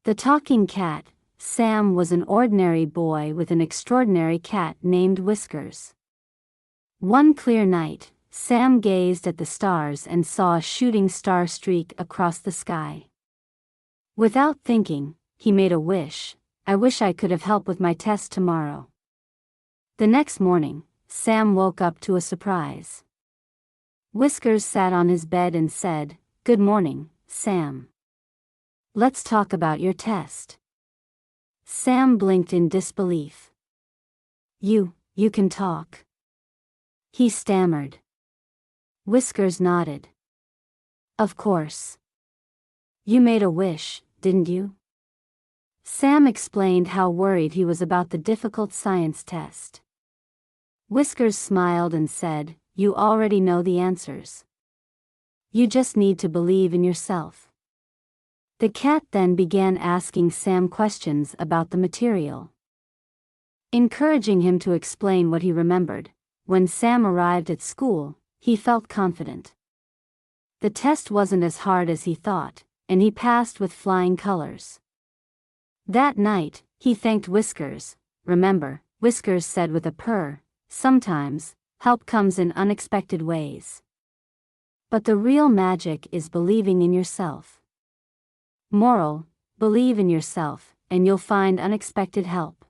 The talking cat. Sam was an ordinary boy with an extraordinary cat named Whiskers. One clear night, Sam gazed at the stars and saw a shooting star streak across the sky. Without thinking, he made a wish. I wish I could have help with my test tomorrow. The next morning, Sam woke up to a surprise. Whiskers sat on his bed and said, "Good morning, Sam. Let's talk about your test." Sam blinked in disbelief. You can talk?" he stammered. Whiskers nodded. "Of course. You made a wish, didn't you?" Sam explained how worried he was about the difficult science test. Whiskers smiled and said, "You already know the answers. You just need to believe in yourself." The cat then began asking Sam questions about the material, encouraging him to explain what he remembered. When Sam arrived at school, he felt confident. The test wasn't as hard as he thought, and he passed with flying colors. That night, he thanked Whiskers. "Remember," Whiskers said with a purr, "sometimes, help comes in unexpected ways. But the real magic is believing in yourself." Moral: believe in yourself, and you'll find unexpected help.